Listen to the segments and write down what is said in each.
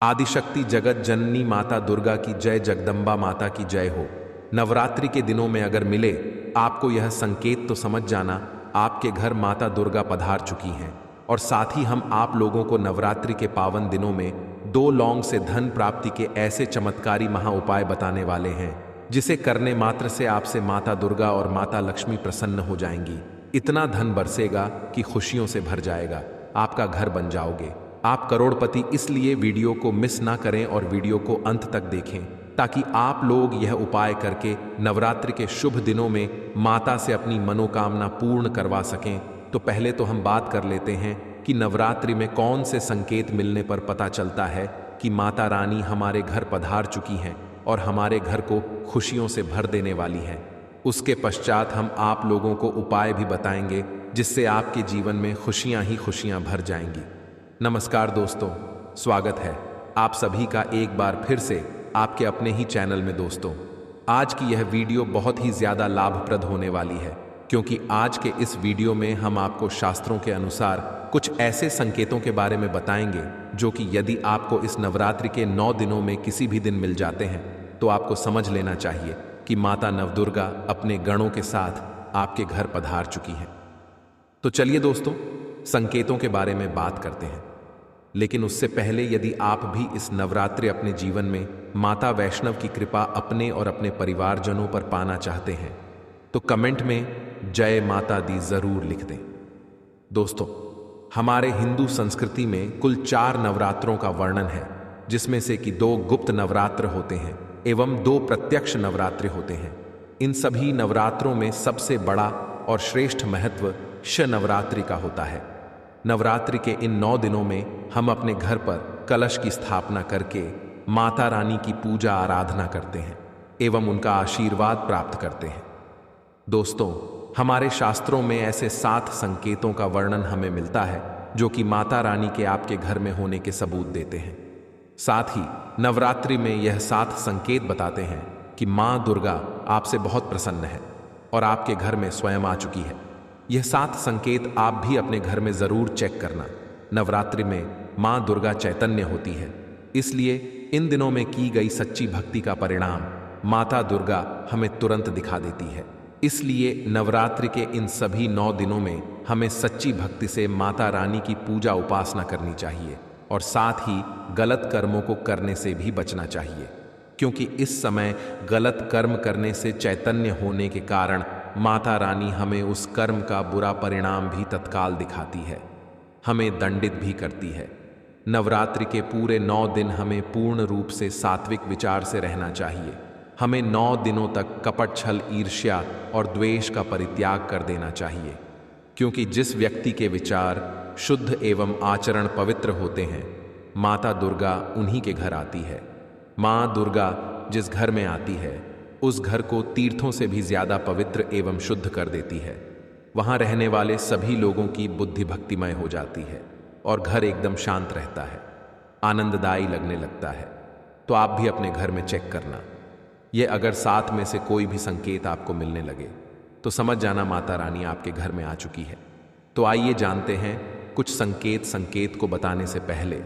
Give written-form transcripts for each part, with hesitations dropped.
आदिशक्ति जगत जननी माता दुर्गा की जय, जगदम्बा माता की जय हो। नवरात्रि के दिनों में अगर मिले आपको यह संकेत तो समझ जाना आपके घर माता दुर्गा पधार चुकी हैं। और साथ ही हम आप लोगों को नवरात्रि के पावन दिनों में 2 लौंग से धन प्राप्ति के ऐसे चमत्कारी महा उपाय बताने वाले हैं जिसे करने मात्र से आपसे माता दुर्गा और माता लक्ष्मी प्रसन्न हो जाएंगी। इतना धन बरसेगा कि खुशियों से भर जाएगा, आपका घर बन जाओगे, आप करोड़पति। इसलिए वीडियो को मिस ना करें और वीडियो को अंत तक देखें ताकि आप लोग यह उपाय करके नवरात्रि के शुभ दिनों में माता से अपनी मनोकामना पूर्ण करवा सकें। तो पहले तो हम बात कर लेते हैं कि नवरात्रि में कौन से संकेत मिलने पर पता चलता है कि माता रानी हमारे घर पधार चुकी हैं और हमारे घर को खुशियों से भर देने वाली हैं। उसके पश्चात हम आप लोगों को उपाय भी बताएंगे जिससे आपके जीवन में खुशियां ही खुशियां भर जाएंगी। नमस्कार दोस्तों, स्वागत है आप सभी का एक बार फिर से आपके अपने ही चैनल में। दोस्तों, आज की यह वीडियो बहुत ही ज़्यादा लाभप्रद होने वाली है क्योंकि आज के इस वीडियो में हम आपको शास्त्रों के अनुसार कुछ ऐसे संकेतों के बारे में बताएंगे जो कि यदि आपको इस नवरात्रि के 9 दिनों में किसी भी दिन मिल जाते हैं तो आपको समझ लेना चाहिए कि माता नवदुर्गा अपने गणों के साथ आपके घर पधार चुकी हैं। तो चलिए दोस्तों, संकेतों के बारे में बात करते हैं। लेकिन उससे पहले यदि आप भी इस नवरात्रि अपने जीवन में माता वैष्णव की कृपा अपने और अपने परिवारजनों पर पाना चाहते हैं तो कमेंट में जय माता दी जरूर लिख दें। दोस्तों, हमारे हिंदू संस्कृति में कुल 4 नवरात्रों का वर्णन है जिसमें से कि 2 गुप्त नवरात्र होते हैं एवं 2 प्रत्यक्ष नवरात्रि होते हैं। इन सभी नवरात्रों में सबसे बड़ा और श्रेष्ठ महत्व शनवरात्रि का होता है। नवरात्रि के इन 9 दिनों में हम अपने घर पर कलश की स्थापना करके माता रानी की पूजा आराधना करते हैं एवं उनका आशीर्वाद प्राप्त करते हैं। दोस्तों, हमारे शास्त्रों में ऐसे 7 संकेतों का वर्णन हमें मिलता है जो कि माता रानी के आपके घर में होने के सबूत देते हैं। साथ ही नवरात्रि में यह 7 संकेत बताते हैं कि माँ दुर्गा आपसे बहुत प्रसन्न है और आपके घर में स्वयं आ चुकी है। यह 7 संकेत आप भी अपने घर में जरूर चेक करना। नवरात्रि में माँ दुर्गा चैतन्य होती है, इसलिए इन दिनों में की गई सच्ची भक्ति का परिणाम माता दुर्गा हमें तुरंत दिखा देती है। इसलिए नवरात्रि के इन सभी 9 दिनों में हमें सच्ची भक्ति से माता रानी की पूजा उपासना करनी चाहिए और साथ ही गलत कर्मों को करने से भी बचना चाहिए क्योंकि इस समय गलत कर्म करने से चैतन्य होने के कारण माता रानी हमें उस कर्म का बुरा परिणाम भी तत्काल दिखाती है, हमें दंडित भी करती है। नवरात्रि के पूरे 9 दिन हमें पूर्ण रूप से सात्विक विचार से रहना चाहिए। हमें 9 दिनों तक कपट, छल, ईर्ष्या और द्वेष का परित्याग कर देना चाहिए क्योंकि जिस व्यक्ति के विचार शुद्ध एवं आचरण पवित्र होते हैं, माता दुर्गा उन्हीं के घर आती है। माँ दुर्गा जिस घर में आती है उस घर को तीर्थों से भी ज्यादा पवित्र एवं शुद्ध कर देती है। वहां रहने वाले सभी लोगों की बुद्धि भक्तिमय हो जाती है और घर एकदम शांत रहता है, आनंददायी लगने लगता है। तो आप भी अपने घर में चेक करना। ये अगर 7 में से कोई भी संकेत आपको मिलने लगे तो समझ जाना माता रानी आपके घर में आ चुकी है। तो आइए जानते हैं कुछ संकेत को बताने से पहले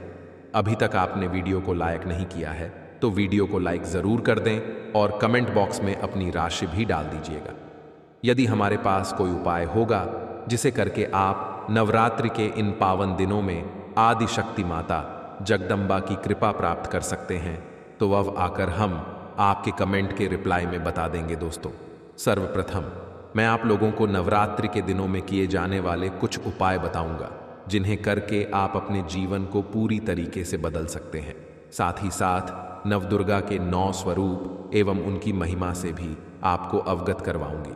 अभी तक आपने वीडियो को लाइक नहीं किया है तो वीडियो को लाइक जरूर कर दें और कमेंट बॉक्स में अपनी राशि भी डाल दीजिएगा। यदि हमारे पास कोई उपाय होगा जिसे करके आप नवरात्रि के इन पावन दिनों में आदिशक्ति माता जगदम्बा की कृपा प्राप्त कर सकते हैं तो वह आकर हम आपके कमेंट के रिप्लाई में बता देंगे। दोस्तों, सर्वप्रथम मैं आप लोगों को नवरात्रि के दिनों में किए जाने वाले कुछ उपाय बताऊंगा जिन्हें करके आप अपने जीवन को पूरी तरीके से बदल सकते हैं। साथ ही साथ नवदुर्गा के 9 स्वरूप एवं उनकी महिमा से भी आपको अवगत करवाऊंगी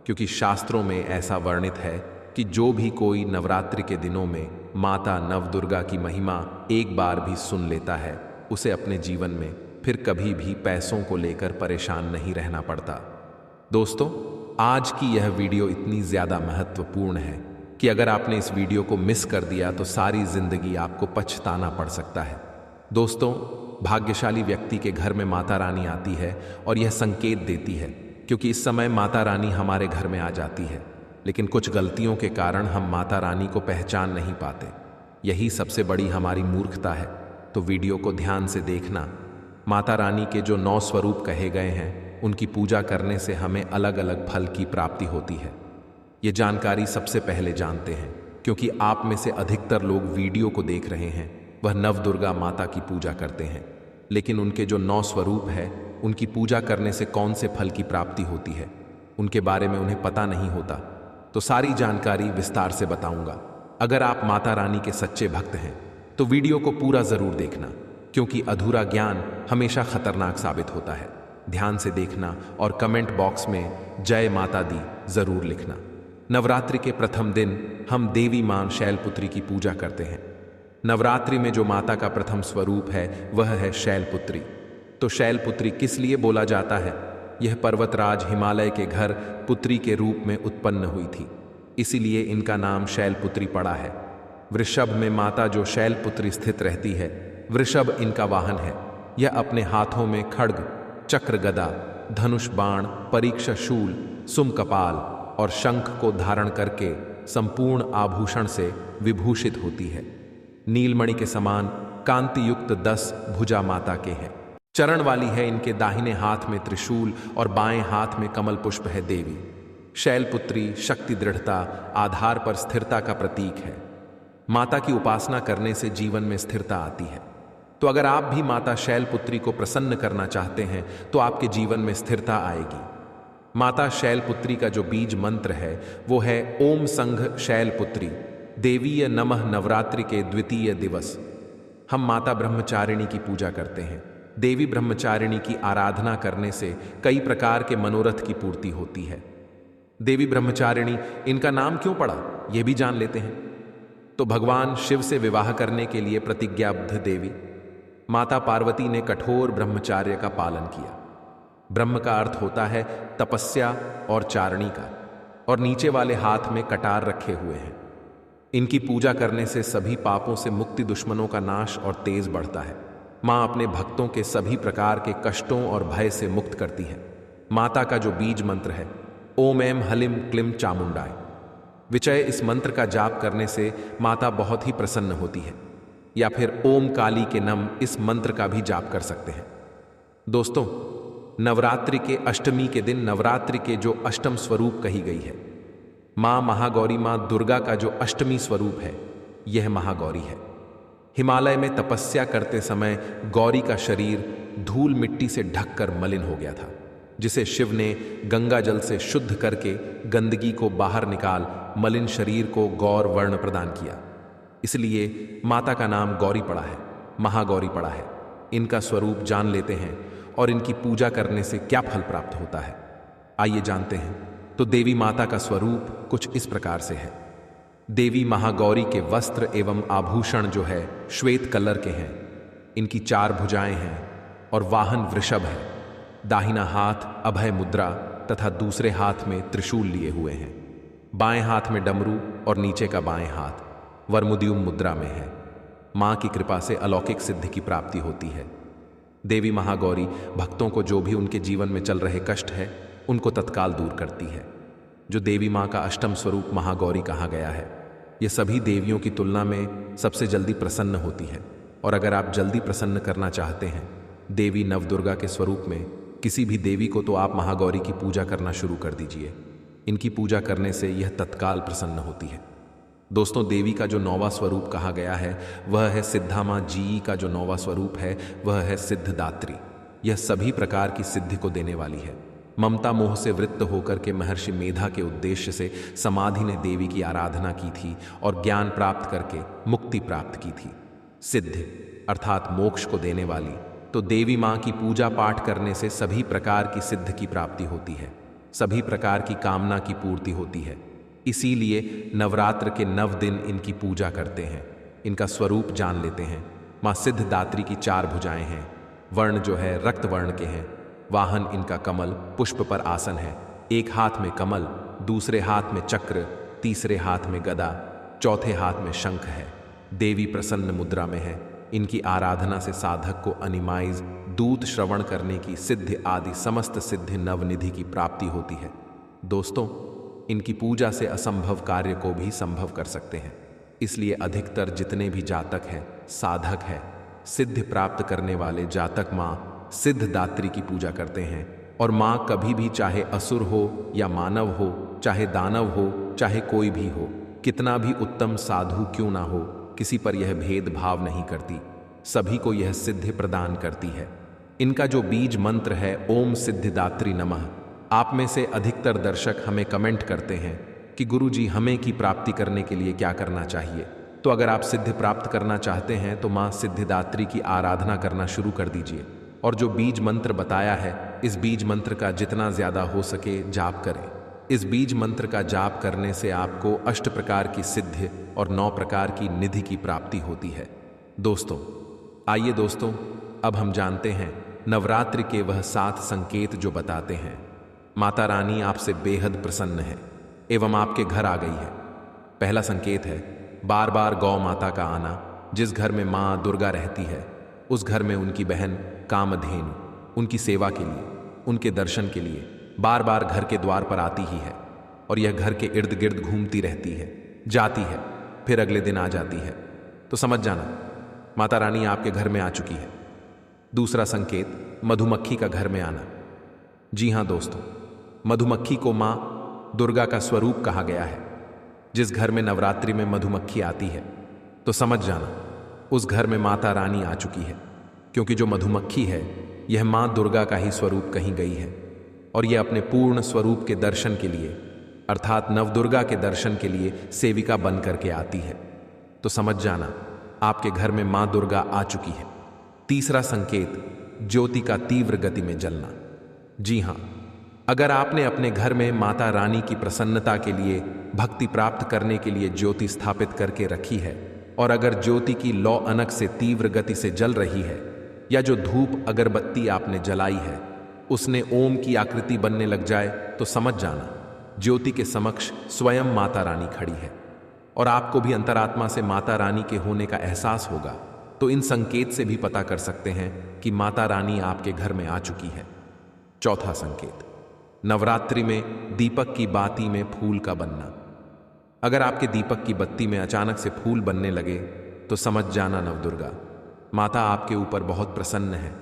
क्योंकि शास्त्रों में ऐसा वर्णित है कि जो भी कोई नवरात्रि के दिनों में माता नवदुर्गा की महिमा एक बार भी सुन लेता है उसे अपने जीवन में फिर कभी भी पैसों को लेकर परेशान नहीं रहना पड़ता। दोस्तों, आज की यह वीडियो इतनी ज़्यादा महत्वपूर्ण है कि अगर आपने इस वीडियो को मिस कर दिया तो सारी जिंदगी आपको पछताना पड़ सकता है। दोस्तों, भाग्यशाली व्यक्ति के घर में माता रानी आती है और यह संकेत देती है क्योंकि इस समय माता रानी हमारे घर में आ जाती है, लेकिन कुछ गलतियों के कारण हम माता रानी को पहचान नहीं पाते। यही सबसे बड़ी हमारी मूर्खता है। तो वीडियो को ध्यान से देखना। माता रानी के जो 9 स्वरूप कहे गए हैं, उनकी पूजा करने से हमें अलग अलग फल की प्राप्ति होती है। ये जानकारी सबसे पहले जानते हैं, क्योंकि आप में से अधिकतर लोग वीडियो को देख रहे हैं, वह नवदुर्गा माता की पूजा करते हैं, लेकिन उनके जो 9 स्वरूप है, उनकी पूजा करने से कौन से फल की प्राप्ति होती है, उनके बारे में उन्हें पता नहीं होता। तो सारी जानकारी विस्तार से बताऊंगा। अगर आप माता रानी के सच्चे भक्त हैं तो वीडियो को पूरा जरूर देखना, क्योंकि अधूरा ज्ञान हमेशा खतरनाक साबित होता है। ध्यान से देखना और कमेंट बॉक्स में जय माता दी जरूर लिखना। नवरात्रि के प्रथम दिन हम देवी मां शैलपुत्री की पूजा करते हैं। नवरात्रि में जो माता का प्रथम स्वरूप है वह है शैलपुत्री। तो शैलपुत्री किस लिए बोला जाता है? यह पर्वतराज हिमालय के घर पुत्री के रूप में उत्पन्न हुई थी, इसीलिए इनका नाम शैलपुत्री पड़ा है। वृषभ में माता जो शैलपुत्री स्थित रहती है, वृषभ इनका वाहन है। यह अपने हाथों में खड्ग, चक्र, गदा, धनुष, बाण, परीक्षा शूल, सुम कपाल और शंख को धारण करके संपूर्ण आभूषण से विभूषित होती है। नीलमणि के समान कांति युक्त 10 भुजा माता के हैं। चरण वाली है। इनके दाहिने हाथ में त्रिशूल और बाएं हाथ में कमल पुष्प है। देवी शैलपुत्री शक्ति, दृढ़ता, आधार पर स्थिरता का प्रतीक है। माता की उपासना करने से जीवन में स्थिरता आती है। तो अगर आप भी माता शैलपुत्री को प्रसन्न करना चाहते हैं तो आपके जीवन में स्थिरता आएगी। माता शैलपुत्री का जो बीज मंत्र है वो है ओम संघ शैलपुत्री देवीय नमः। नवरात्रि के द्वितीय दिवस हम माता ब्रह्मचारिणी की पूजा करते हैं। देवी ब्रह्मचारिणी की आराधना करने से कई प्रकार के मनोरथ की पूर्ति होती है। देवी ब्रह्मचारिणी, इनका नाम क्यों पड़ा, यह भी जान लेते हैं। तो भगवान शिव से विवाह करने के लिए प्रतिज्ञाबद्ध देवी माता पार्वती ने कठोर ब्रह्मचार्य का पालन किया। ब्रह्म का अर्थ होता है तपस्या और चारणी का, और नीचे वाले हाथ में कटार रखे हुए हैं। इनकी पूजा करने से सभी पापों से मुक्ति, दुश्मनों का नाश और तेज बढ़ता है। मां अपने भक्तों के सभी प्रकार के कष्टों और भय से मुक्त करती है। माता का जो बीज मंत्र है ओम ऐं हलिम क्लीं चामुंडाय विचय, इस मंत्र का जाप करने से माता बहुत ही प्रसन्न होती है। या फिर ओम काली के नम, इस मंत्र का भी जाप कर सकते हैं। दोस्तों, नवरात्रि के अष्टमी के दिन नवरात्रि के जो अष्टम स्वरूप कही गई है, मां महागौरी, मां दुर्गा का जो अष्टमी स्वरूप है यह महागौरी है। हिमालय में तपस्या करते समय गौरी का शरीर धूल मिट्टी से ढककर मलिन हो गया था, जिसे शिव ने गंगा जल से शुद्ध करके गंदगी को बाहर निकाल मलिन शरीर को गौर वर्ण प्रदान किया। इसलिए माता का नाम गौरी पड़ा है, महागौरी पड़ा है। इनका स्वरूप जान लेते हैं और इनकी पूजा करने से क्या फल प्राप्त होता है, आइए जानते हैं। तो देवी माता का स्वरूप कुछ इस प्रकार से है। देवी महागौरी के वस्त्र एवं आभूषण जो है श्वेत कलर के हैं। इनकी 4 भुजाएं हैं और वाहन वृषभ है। दाहिना हाथ अभय मुद्रा तथा दूसरे हाथ में त्रिशूल लिए हुए हैं। बाएं हाथ में डमरू और नीचे का बाएं हाथ वर्मुद्युम मुद्रा में है। मां की कृपा से अलौकिक सिद्धि की प्राप्ति होती है। देवी महागौरी भक्तों को जो भी उनके जीवन में चल रहे कष्ट है उनको तत्काल दूर करती है। जो देवी मां का अष्टम स्वरूप महागौरी कहा गया है, यह सभी देवियों की तुलना में सबसे जल्दी प्रसन्न होती है। और अगर आप जल्दी प्रसन्न करना चाहते हैं देवी नवदुर्गा के स्वरूप में किसी भी देवी को, तो आप महागौरी की पूजा करना शुरू कर दीजिए। इनकी पूजा करने से यह तत्काल प्रसन्न होती है। दोस्तों, देवी का जो 9वां स्वरूप कहा गया है वह है सिद्धामा जी। का जो 9वां स्वरूप है वह है सिद्धदात्री। यह सभी प्रकार की सिद्धि को देने वाली है। ममता मोह से वृत्त होकर के महर्षि मेधा के उद्देश्य से समाधि ने देवी की आराधना की थी और ज्ञान प्राप्त करके मुक्ति प्राप्त की थी। सिद्धि अर्थात मोक्ष को देने वाली। तो देवी मां की पूजा पाठ करने से सभी प्रकार की सिद्ध की प्राप्ति होती है, सभी प्रकार की कामना की पूर्ति होती है। इसीलिए नवरात्र के 9 दिन इनकी पूजा करते हैं। इनका स्वरूप जान लेते हैं। मां सिद्धदात्री की 4 भुजाएं हैं। वर्ण जो है रक्त वर्ण के हैं। वाहन इनका कमल पुष्प पर आसन है। एक हाथ में कमल, दूसरे हाथ में चक्र, तीसरे हाथ में गदा, चौथे हाथ में शंख है। देवी प्रसन्न मुद्रा में है। इनकी आराधना से साधक को अनिमाइज, दूत श्रवण करने की सिद्धि आदि समस्त सिद्धि नवनिधि की प्राप्ति होती है। दोस्तों, इनकी पूजा से असंभव कार्य को भी संभव कर सकते हैं। इसलिए अधिकतर जितने भी जातक हैं, साधक हैं, सिद्धि प्राप्त करने वाले जातक माँ सिद्धदात्री की पूजा करते हैं। और माँ कभी भी, चाहे असुर हो या मानव हो, चाहे दानव हो, चाहे कोई भी हो, कितना भी उत्तम साधु क्यों ना हो, किसी पर यह भेदभाव नहीं करती, सभी को यह सिद्धि प्रदान करती है। इनका जो बीज मंत्र है ओम सिद्धिदात्री नमः। आप में से अधिकतर दर्शक हमें कमेंट करते हैं कि गुरुजी हमें की प्राप्ति करने के लिए क्या करना चाहिए। तो अगर आप सिद्धि प्राप्त करना चाहते हैं तो माँ सिद्धिदात्री की आराधना करना शुरू कर दीजिए। और जो बीज मंत्र बताया है, इस बीज मंत्र का जितना ज्यादा हो सके जाप करें। इस बीज मंत्र का जाप करने से आपको 8 प्रकार की सिद्धि और 9 प्रकार की निधि की प्राप्ति होती है। दोस्तों, आइए दोस्तों, अब हम जानते हैं नवरात्रि के वह 7 संकेत जो बताते हैं माता रानी आपसे बेहद प्रसन्न है एवं आपके घर आ गई है। पहला संकेत है बार बार गौ माता का आना। जिस घर में माँ दुर्गा रहती है उस घर में उनकी बहन कामधेनु उनकी सेवा के लिए, उनके दर्शन के लिए बार बार घर के द्वार पर आती ही है। और यह घर के इर्द गिर्द घूमती रहती है, जाती है, फिर अगले दिन आ जाती है। तो समझ जाना माता रानी आपके घर में आ चुकी है। दूसरा संकेत मधुमक्खी का घर में आना। जी हाँ दोस्तों, मधुमक्खी को माँ दुर्गा का स्वरूप कहा गया है। जिस घर में नवरात्रि में मधुमक्खी आती है तो समझ जाना उस घर में माता रानी आ चुकी है, क्योंकि जो मधुमक्खी है यह माँ दुर्गा का ही स्वरूप कहीं गई है और यह अपने पूर्ण स्वरूप के दर्शन के लिए अर्थात नवदुर्गा के दर्शन के लिए सेविका बन करके आती है। तो समझ जाना आपके घर में माँ दुर्गा आ चुकी है। तीसरा संकेत ज्योति का तीव्र गति में जलना। जी हाँ, अगर आपने अपने घर में माता रानी की प्रसन्नता के लिए, भक्ति प्राप्त करने के लिए ज्योति स्थापित करके रखी है और अगर ज्योति की लौ अनक से तीव्र गति से जल रही है या जो धूप अगरबत्ती आपने जलाई है उसने ओम की आकृति बनने लग जाए तो समझ जाना ज्योति के समक्ष स्वयं माता रानी खड़ी है और आपको भी अंतरात्मा से माता रानी के होने का एहसास होगा। तो इन संकेत से भी पता कर सकते हैं कि माता रानी आपके घर में आ चुकी है। चौथा संकेत नवरात्रि में दीपक की बाती में फूल का बनना। अगर आपके दीपक की बत्ती में अचानक से फूल बनने लगे तो समझ जाना नवदुर्गा माता आपके ऊपर बहुत प्रसन्न है,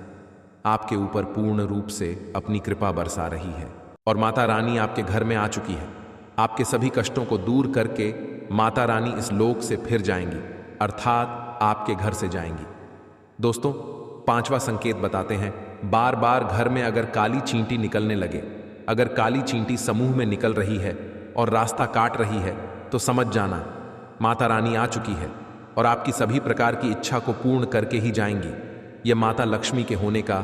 आपके ऊपर पूर्ण रूप से अपनी कृपा बरसा रही है और माता रानी आपके घर में आ चुकी है। आपके सभी कष्टों को दूर करके माता रानी इस लोक से फिर जाएंगी, अर्थात आपके घर से जाएंगी। दोस्तों, पांचवा संकेत बताते हैं बार बार घर में अगर काली चींटी निकलने लगे, अगर काली चींटी समूह में निकल रही है और रास्ता काट रही है तो समझ जाना माता रानी आ चुकी है और आपकी सभी प्रकार की इच्छा को पूर्ण करके ही जाएंगी। यह माता लक्ष्मी के होने का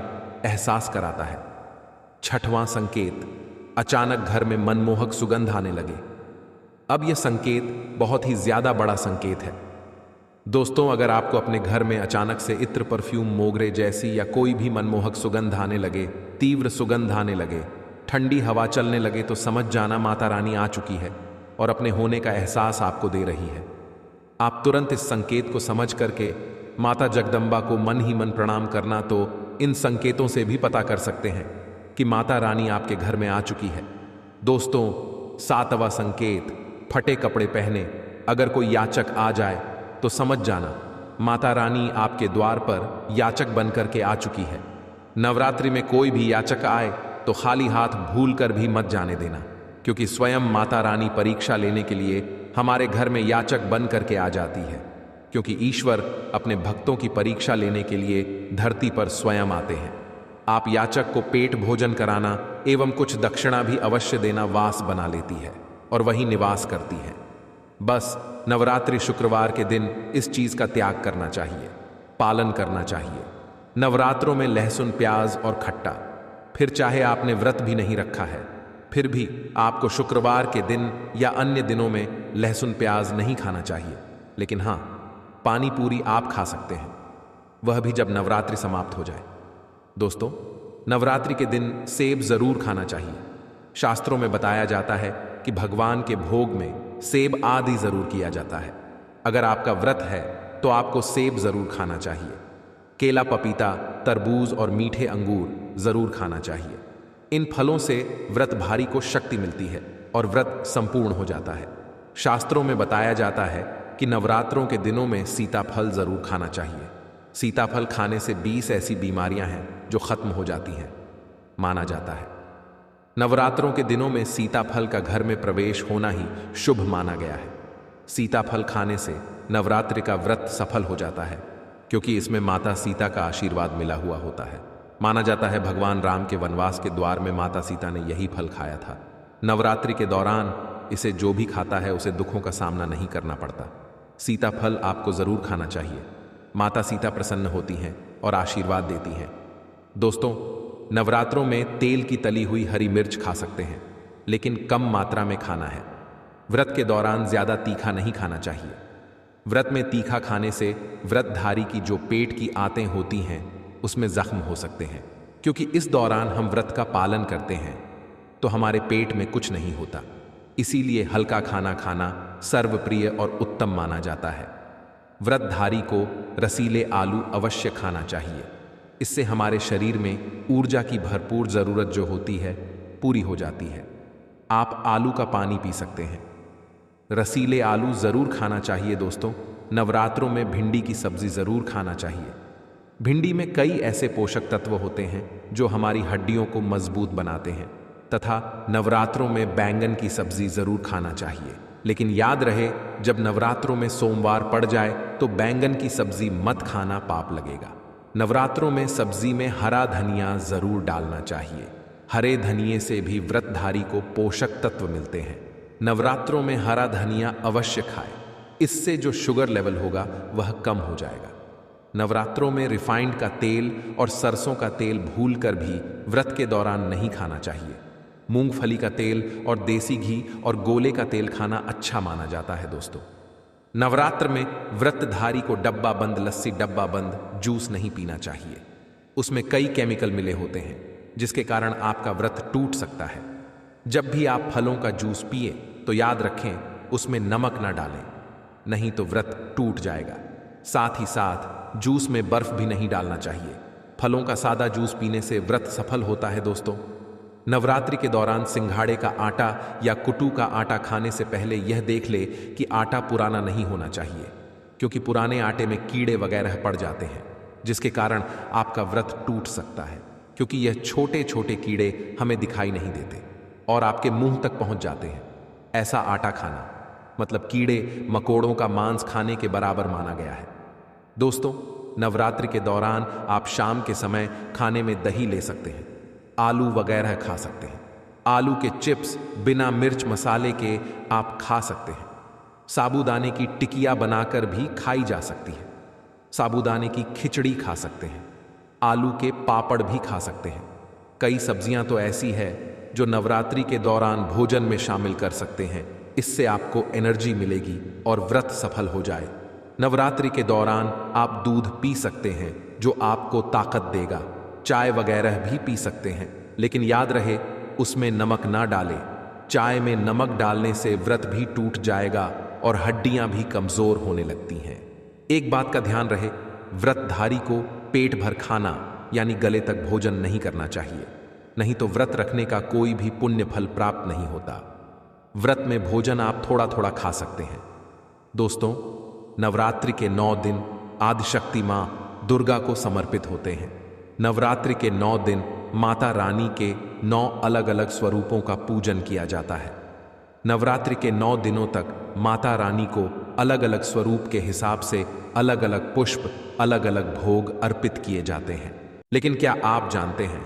एहसास कराता है। छठवां संकेत अचानक घर में मनमोहक सुगंध आने लगे। अब यह संकेत बहुत ही ज्यादा बड़ा संकेत है। दोस्तों, अगर आपको अपने घर में अचानक से इत्र, परफ्यूम, मोगरे जैसी या कोई भी मनमोहक सुगंध आने लगे, तीव्र सुगंध आने लगे, ठंडी हवा चलने लगे तो समझ जाना माता रानी आ चुकी है और अपने होने का एहसास आपको दे रही है। आप तुरंत इस संकेत को समझ करके माता जगदम्बा को मन ही मन प्रणाम करना तो इन संकेतों से भी पता कर सकते हैं कि माता रानी आपके घर में आ चुकी है। दोस्तों, 7वां संकेत फटे कपड़े पहने। अगर कोई याचक आ जाए तो समझ जाना माता रानी आपके द्वार पर याचक बनकर के आ चुकी है। नवरात्रि में कोई भी याचक आए तो खाली हाथ भूल कर भी मत जाने देना, क्योंकि स्वयं माता रानी परीक्षा लेने के लिए हमारे घर में याचक बन करके आ जाती है, क्योंकि ईश्वर अपने भक्तों की परीक्षा लेने के लिए धरती पर स्वयं आते हैं। आप याचक को पेट भोजन कराना एवं कुछ दक्षिणा भी अवश्य देना वास बना लेती है और वही निवास करती है। बस नवरात्रि शुक्रवार के दिन इस चीज का त्याग करना चाहिए, पालन करना चाहिए। नवरात्रों में लहसुन, प्याज और खट्टा, फिर चाहे आपने व्रत भी नहीं रखा है फिर भी आपको शुक्रवार के दिन या अन्य दिनों में लहसुन प्याज नहीं खाना चाहिए। लेकिन हाँ, पानी पूरी आप खा सकते हैं, वह भी जब नवरात्रि समाप्त हो जाए। दोस्तों, नवरात्रि के दिन सेब जरूर खाना चाहिए। शास्त्रों में बताया जाता है कि भगवान के भोग में सेब आदि जरूर किया जाता है। अगर आपका व्रत है तो आपको सेब जरूर खाना चाहिए। केला, पपीता, तरबूज और मीठे अंगूर जरूर खाना चाहिए। इन फलों से व्रत भारी को शक्ति मिलती है और व्रत संपूर्ण हो जाता है। शास्त्रों में बताया जाता है कि नवरात्रों के दिनों में सीताफल जरूर खाना चाहिए। सीताफल खाने से 20 ऐसी बीमारियां हैं जो खत्म हो जाती हैं, माना जाता है। नवरात्रों के दिनों में सीताफल का घर में प्रवेश होना ही शुभ माना गया है। सीताफल खाने से नवरात्रि का व्रत सफल हो जाता है, क्योंकि इसमें माता सीता का आशीर्वाद मिला हुआ होता है। माना जाता है भगवान राम के वनवास के द्वार में माता सीता ने यही फल खाया था। नवरात्रि के दौरान इसे जो भी खाता है उसे दुखों का सामना नहीं करना पड़ता। सीताफल आपको जरूर खाना चाहिए। माता सीता प्रसन्न होती हैं और आशीर्वाद देती हैं। दोस्तों, नवरात्रों में तेल की तली हुई हरी मिर्च खा सकते हैं, लेकिन कम मात्रा में खाना है। व्रत के दौरान ज्यादा तीखा नहीं खाना चाहिए। व्रत में तीखा खाने से व्रतधारी की जो पेट की आंतें होती हैं उसमें जख्म हो सकते हैं। क्योंकि इस दौरान हम व्रत का पालन करते हैं तो हमारे पेट में कुछ नहीं होता, इसीलिए हल्का खाना खाना सर्वप्रिय और उत्तम माना जाता है। व्रतधारी को रसीले आलू अवश्य खाना चाहिए। इससे हमारे शरीर में ऊर्जा की भरपूर जरूरत जो होती है पूरी हो जाती है। आप आलू का पानी पी सकते हैं। रसीले आलू जरूर खाना चाहिए। दोस्तों, नवरात्रों में भिंडी की सब्जी जरूर खाना चाहिए। भिंडी में कई ऐसे पोषक तत्व होते हैं जो हमारी हड्डियों को मजबूत बनाते हैं, तथा नवरात्रों में बैंगन की सब्जी जरूर खाना चाहिए। लेकिन याद रहे, जब नवरात्रों में सोमवार पड़ जाए तो बैंगन की सब्जी मत खाना, पाप लगेगा। नवरात्रों में सब्जी में हरा धनिया जरूर डालना चाहिए। हरे धनिये से भी व्रतधारी को पोषक तत्व मिलते हैं। नवरात्रों में हरा धनिया अवश्य खाएं। इससे जो शुगर लेवल होगा वह कम हो जाएगा। नवरात्रों में रिफाइंड का तेल और सरसों का तेल भूलकर भी व्रत के दौरान नहीं खाना चाहिए। मूंगफली का तेल और देसी घी और गोले का तेल खाना अच्छा माना जाता है। दोस्तों, नवरात्र में व्रतधारी को डब्बा बंद लस्सी, डब्बा बंद जूस नहीं पीना चाहिए। उसमें कई केमिकल मिले होते हैं जिसके कारण आपका व्रत टूट सकता है। जब भी आप फलों का जूस पिए तो याद रखें उसमें नमक ना डालें, नहीं तो व्रत टूट जाएगा। साथ ही साथ जूस में बर्फ भी नहीं डालना चाहिए। फलों का सादा जूस पीने से व्रत सफल होता है। दोस्तों, नवरात्रि के दौरान सिंघाड़े का आटा या कुटू का आटा खाने से पहले यह देख ले कि आटा पुराना नहीं होना चाहिए, क्योंकि पुराने आटे में कीड़े वगैरह पड़ जाते हैं जिसके कारण आपका व्रत टूट सकता है। क्योंकि यह छोटे छोटे कीड़े हमें दिखाई नहीं देते और आपके मुंह तक पहुंच जाते हैं। ऐसा आटा खाना मतलब कीड़े मकोड़ों का मांस खाने के बराबर माना गया है। दोस्तों, नवरात्रि के दौरान आप शाम के समय खाने में दही ले सकते हैं, आलू वगैरह खा सकते हैं। आलू के चिप्स बिना मिर्च मसाले के आप खा सकते हैं। साबूदाने की टिकिया बनाकर भी खाई जा सकती है। साबूदाने की खिचड़ी खा सकते हैं। आलू के पापड़ भी खा सकते हैं। कई सब्जियां तो ऐसी है जो नवरात्रि के दौरान भोजन में शामिल कर सकते हैं। इससे आपको एनर्जी मिलेगी और व्रत सफल हो जाए। नवरात्रि के दौरान आप दूध पी सकते हैं जो आपको ताकत देगा। चाय वगैरह भी पी सकते हैं, लेकिन याद रहे उसमें नमक ना डालें। चाय में नमक डालने से व्रत भी टूट जाएगा और हड्डियां भी कमजोर होने लगती हैं। एक बात का ध्यान रहे, व्रतधारी को पेट भर खाना यानी गले तक भोजन नहीं करना चाहिए, नहीं तो व्रत रखने का कोई भी पुण्य फल प्राप्त नहीं होता। व्रत में भोजन आप थोड़ा थोड़ा खा सकते हैं। दोस्तों, नवरात्रि के 9 दिन आदिशक्ति मां दुर्गा को समर्पित होते हैं। नवरात्रि के 9 दिन माता रानी के 9 अलग अलग स्वरूपों का पूजन किया जाता है। नवरात्रि के 9 दिनों तक माता रानी को अलग अलग स्वरूप के हिसाब से अलग अलग पुष्प, अलग अलग भोग अर्पित किए जाते हैं। लेकिन क्या आप जानते हैं,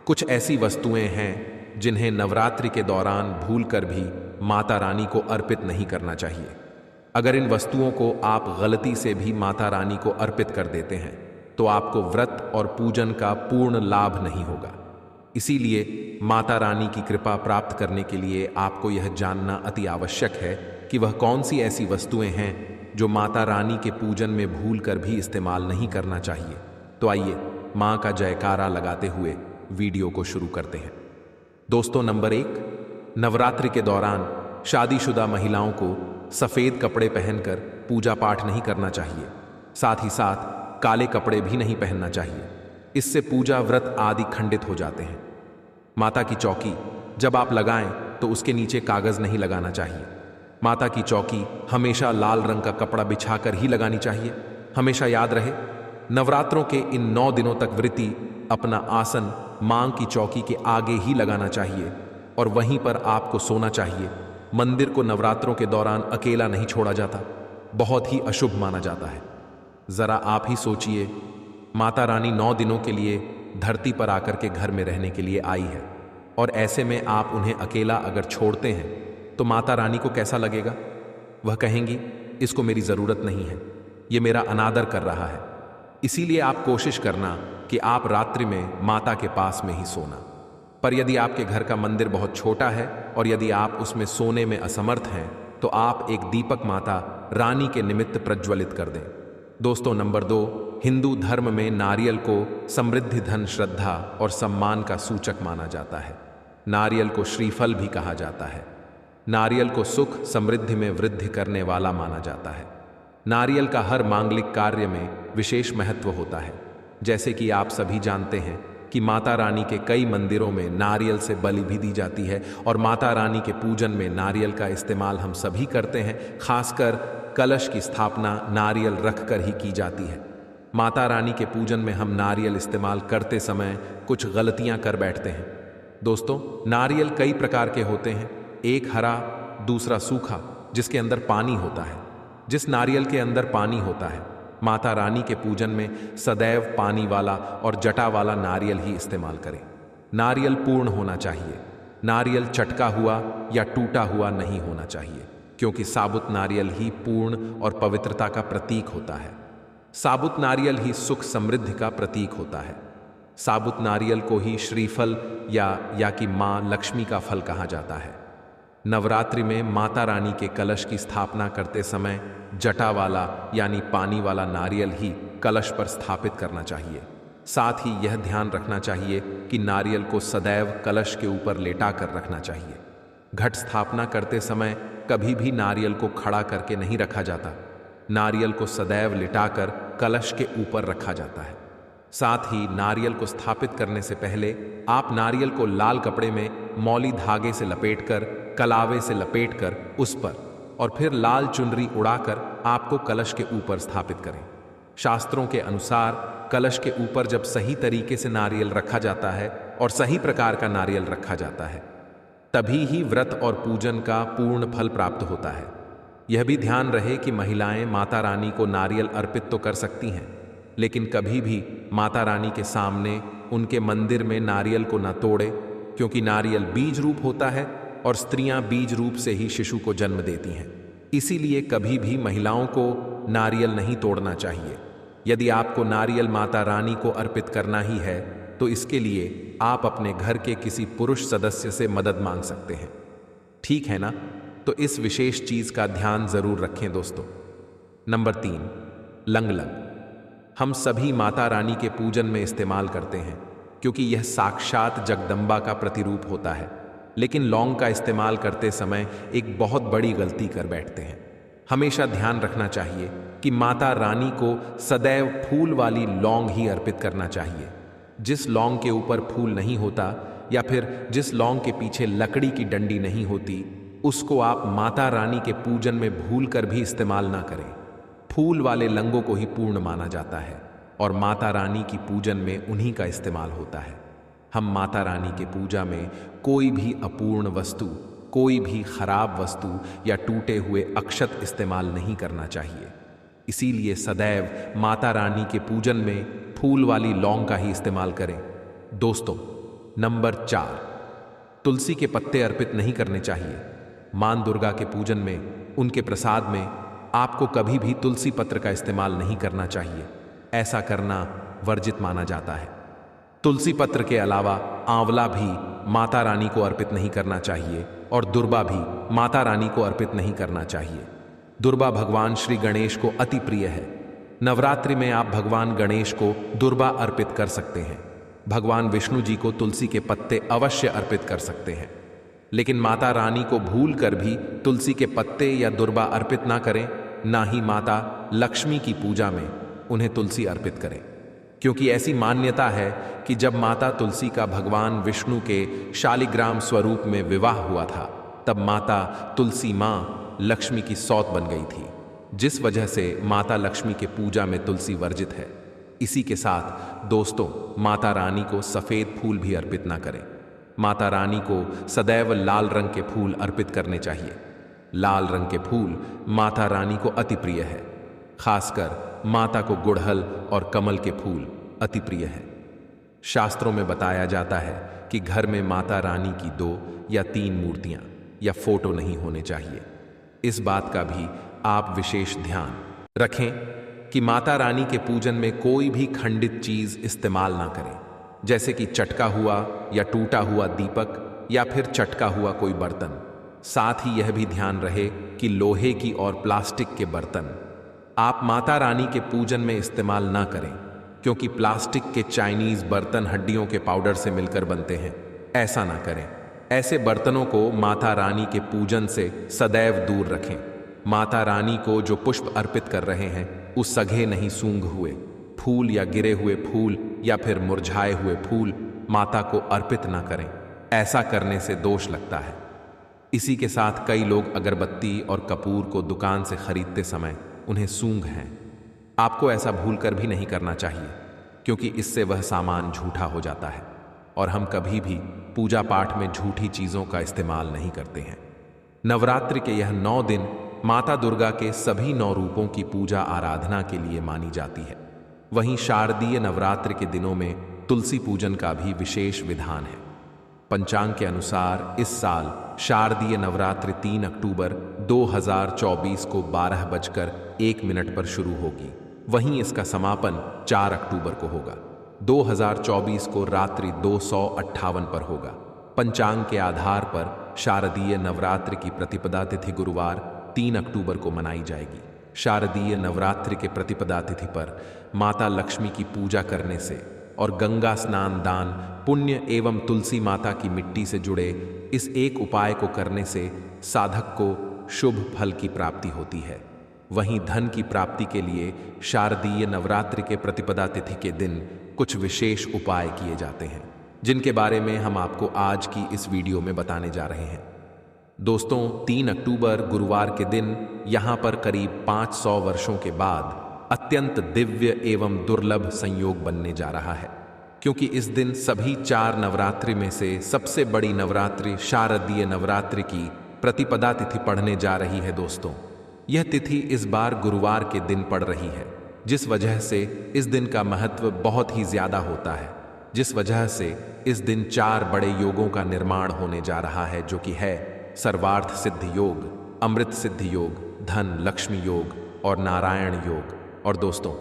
कुछ ऐसी वस्तुएं हैं जिन्हें नवरात्रि के दौरान भूलकर भी माता रानी को अर्पित नहीं करना चाहिए। अगर इन वस्तुओं को आप गलती से भी माता रानी को अर्पित कर देते हैं तो आपको व्रत और पूजन का पूर्ण लाभ नहीं होगा। इसीलिए माता रानी की कृपा प्राप्त करने के लिए आपको यह जानना अति आवश्यक है कि वह कौन सी ऐसी वस्तुएं हैं जो माता रानी के पूजन में भूलकर भी इस्तेमाल नहीं करना चाहिए। तो आइए मां का जयकारा लगाते हुए वीडियो को शुरू करते हैं। दोस्तों, नंबर 1, नवरात्रि के दौरान शादीशुदा महिलाओं को सफेद कपड़े पहनकर पूजा पाठ नहीं करना चाहिए। साथ ही साथ काले कपड़े भी नहीं पहनना चाहिए। इससे पूजा व्रत आदि खंडित हो जाते हैं। माता की चौकी जब आप लगाएं तो उसके नीचे कागज नहीं लगाना चाहिए। माता की चौकी हमेशा लाल रंग का कपड़ा बिछाकर ही लगानी चाहिए। हमेशा याद रहे, नवरात्रों के इन 9 दिनों तक व्रती अपना आसन मां की चौकी के आगे ही लगाना चाहिए और वहीं पर आपको सोना चाहिए। मंदिर को नवरात्रों के दौरान अकेला नहीं छोड़ा जाता, बहुत ही अशुभ माना जाता है। जरा आप ही सोचिए, माता रानी 9 दिनों के लिए धरती पर आकर के घर में रहने के लिए आई है और ऐसे में आप उन्हें अकेला अगर छोड़ते हैं तो माता रानी को कैसा लगेगा? वह कहेंगी इसको मेरी जरूरत नहीं है, ये मेरा अनादर कर रहा है। इसीलिए आप कोशिश करना कि आप रात्रि में माता के पास में ही सोना। पर यदि आपके घर का मंदिर बहुत छोटा है और यदि आप उसमें सोने में असमर्थ हैं तो आप एक दीपक माता रानी के निमित्त प्रज्वलित कर दें। दोस्तों, नंबर 2, हिंदू धर्म में नारियल को समृद्धि, धन, श्रद्धा और सम्मान का सूचक माना जाता है। नारियल को श्रीफल भी कहा जाता है। नारियल को सुख समृद्धि में वृद्धि करने वाला माना जाता है। नारियल का हर मांगलिक कार्य में विशेष महत्व होता है। जैसे कि आप सभी जानते हैं कि माता रानी के कई मंदिरों में नारियल से बलि भी दी जाती है और माता रानी के पूजन में नारियल का इस्तेमाल हम सभी करते हैं। खासकर कलश की स्थापना नारियल रखकर ही की जाती है। माता रानी के पूजन में हम नारियल इस्तेमाल करते समय कुछ गलतियां कर बैठते हैं। दोस्तों, नारियल कई प्रकार के होते हैं, एक हरा, दूसरा सूखा, जिसके अंदर पानी होता है। जिस नारियल के अंदर पानी होता है, माता रानी के पूजन में सदैव पानी वाला और जटा वाला नारियल ही इस्तेमाल करें। नारियल पूर्ण होना चाहिए। नारियल चटका हुआ या टूटा हुआ नहीं होना चाहिए, क्योंकि साबुत नारियल ही पूर्ण और पवित्रता का प्रतीक होता है। साबुत नारियल ही सुख समृद्धि का प्रतीक होता है। साबुत नारियल को ही श्रीफल या कि मां लक्ष्मी का फल कहा जाता है। नवरात्रि में माता रानी के कलश की स्थापना करते समय जटा वाला यानी पानी वाला नारियल ही कलश पर स्थापित करना चाहिए। साथ ही यह ध्यान रखना चाहिए कि नारियल को सदैव कलश के ऊपर लेटा कर रखना चाहिए। घट स्थापना करते समय कभी भी नारियल को खड़ा करके नहीं रखा जाता। नारियल को सदैव लिटाकर कलश के ऊपर रखा जाता है। साथ ही नारियल को स्थापित करने से पहले आप नारियल को लाल कपड़े में मौली धागे से लपेटकर, कलावे से लपेटकर उस पर और फिर लाल चुनरी उड़ाकर आपको कलश के ऊपर स्थापित करें। शास्त्रों के अनुसार कलश के ऊपर जब सही तरीके से नारियल रखा जाता है और सही प्रकार का नारियल रखा जाता है, तभी ही व्रत और पूजन का पूर्ण फल प्राप्त होता है। यह भी ध्यान रहे कि महिलाएं माता रानी को नारियल अर्पित तो कर सकती हैं, लेकिन कभी भी माता रानी के सामने उनके मंदिर में नारियल को न तोड़े, क्योंकि नारियल बीज रूप होता है और स्त्रियां बीज रूप से ही शिशु को जन्म देती हैं। इसीलिए कभी भी महिलाओं को नारियल नहीं तोड़ना चाहिए। यदि आपको नारियल माता रानी को अर्पित करना ही है तो इसके लिए आप अपने घर के किसी पुरुष सदस्य से मदद मांग सकते हैं। ठीक है ना? तो इस विशेष चीज का ध्यान जरूर रखें दोस्तों। Number 3, lung. हम सभी माता रानी के पूजन में इस्तेमाल करते हैं, क्योंकि यह साक्षात जगदम्बा का प्रतिरूप होता है। लेकिन लौंग का इस्तेमाल करते समय एक बहुत बड़ी गलती कर बैठते हैं। हमेशा ध्यान रखना चाहिए कि माता रानी को सदैव फूल वाली लौंग ही अर्पित करना चाहिए। जिस लौंग के ऊपर फूल नहीं होता या फिर जिस लौंग के पीछे लकड़ी की डंडी नहीं होती, उसको आप माता रानी के पूजन में भूल कर भी इस्तेमाल ना करें। फूल वाले लंगों को ही पूर्ण माना जाता है और माता रानी की पूजन में उन्हीं का इस्तेमाल होता है। हम माता रानी के पूजा में कोई भी अपूर्ण वस्तु, कोई भी खराब वस्तु या टूटे हुए अक्षत इस्तेमाल नहीं करना चाहिए। इसीलिए सदैव माता रानी के पूजन में फूल वाली लौंग का ही इस्तेमाल करें। दोस्तों, नंबर 4, तुलसी के पत्ते अर्पित नहीं करने चाहिए। मां दुर्गा के पूजन में, उनके प्रसाद में आपको कभी भी तुलसी पत्र का इस्तेमाल नहीं करना चाहिए। ऐसा करना वर्जित माना जाता है। तुलसी पत्र के अलावा आंवला भी माता रानी को अर्पित नहीं करना चाहिए और दुर्बा भी माता रानी को अर्पित नहीं करना चाहिए। दुर्बा भगवान श्री गणेश को अति प्रिय है। नवरात्रि में आप भगवान गणेश को दुर्बा अर्पित कर सकते हैं। भगवान विष्णु जी को तुलसी के पत्ते अवश्य अर्पित कर सकते हैं, लेकिन माता रानी को भूल कर भी तुलसी के पत्ते या दुर्बा अर्पित ना करें। ना ही माता लक्ष्मी की पूजा में उन्हें तुलसी अर्पित करें, क्योंकि ऐसी मान्यता है कि जब माता तुलसी का भगवान विष्णु के शालिग्राम स्वरूप में विवाह हुआ था, तब माता तुलसी मां लक्ष्मी की सौत बन गई थी, जिस वजह से माता लक्ष्मी के पूजा में तुलसी वर्जित है। इसी के साथ दोस्तों, माता रानी को सफेद फूल भी अर्पित ना करें। माता रानी को सदैव लाल रंग के फूल अर्पित करने चाहिए। लाल रंग के फूल माता रानी को अति प्रिय है। खासकर माता को गुड़हल और कमल के फूल अति प्रिय है। शास्त्रों में बताया जाता है कि घर में माता रानी की 2 या 3 मूर्तियां या फोटो नहीं होने चाहिए। इस बात का भी आप विशेष ध्यान रखें कि माता रानी के पूजन में कोई भी खंडित चीज इस्तेमाल ना करें, जैसे कि चटका हुआ या टूटा हुआ दीपक या फिर चटका हुआ कोई बर्तन। साथ ही यह भी ध्यान रहे कि लोहे की और प्लास्टिक के बर्तन आप माता रानी के पूजन में इस्तेमाल ना करें, क्योंकि प्लास्टिक के चाइनीज बर्तन हड्डियों के पाउडर से मिलकर बनते हैं। ऐसा ना करें। ऐसे बर्तनों को माता रानी के पूजन से सदैव दूर रखें। माता रानी को जो पुष्प अर्पित कर रहे हैं उस सघे नहीं सूंघ हुए फूल या गिरे हुए फूल या फिर मुरझाए हुए फूल माता को अर्पित ना करें। ऐसा करने से दोष लगता है। इसी के साथ कई लोग अगरबत्ती और कपूर को दुकान से खरीदते समय उन्हें सूंघ हैं। आपको ऐसा भूलकर भी नहीं करना चाहिए, क्योंकि इससे वह सामान झूठा हो जाता है और हम कभी भी पूजा पाठ में झूठी चीजों का इस्तेमाल नहीं करते हैं। नवरात्रि के यह 9 दिन माता दुर्गा के सभी 9 रूपों की पूजा आराधना के लिए मानी जाती है। वहीं शारदीय नवरात्रि के दिनों में तुलसी पूजन का भी विशेष विधान है। पंचांग के अनुसार इस साल शारदीय नवरात्रि 3 अक्टूबर 2024 को 12:01 पर शुरू होगी। वहीं इसका समापन 4 अक्टूबर को होगा। 2024 को रात्रि 2:58 पर होगा। पंचांग के आधार पर शारदीय नवरात्रि की प्रतिपदा तिथि गुरुवार 3 अक्टूबर को मनाई जाएगी। शारदीय नवरात्रि के प्रतिपदा तिथि पर माता लक्ष्मी की पूजा करने से और गंगा स्नान, दान, पुण्य एवं तुलसी माता की मिट्टी से जुड़े इस एक उपाय को करने से साधक को शुभ फल की प्राप्ति होती है। वहीं धन की प्राप्ति के लिए शारदीय नवरात्रि के प्रतिपदा तिथि के दिन कुछ विशेष उपाय किए जाते हैं, जिनके बारे में हम आपको आज की इस वीडियो में बताने जा रहे हैं। दोस्तों, 3 अक्टूबर गुरुवार के दिन यहाँ पर करीब 500 वर्षों के बाद अत्यंत दिव्य एवं दुर्लभ संयोग बनने जा रहा है, क्योंकि इस दिन सभी 4 नवरात्रि में से सबसे बड़ी नवरात्रि शारदीय नवरात्रि की प्रतिपदा तिथि पढ़ने जा रही है। दोस्तों, यह तिथि इस बार गुरुवार के दिन पड़ रही है, जिस वजह से इस दिन का महत्व बहुत ही ज्यादा होता है। जिस वजह से इस दिन 4 बड़े योगों का निर्माण होने जा रहा है, जो कि है सर्वार्थ सिद्ध योग, अमृत सिद्ध योग, धन लक्ष्मी योग और नारायण योग। और दोस्तों,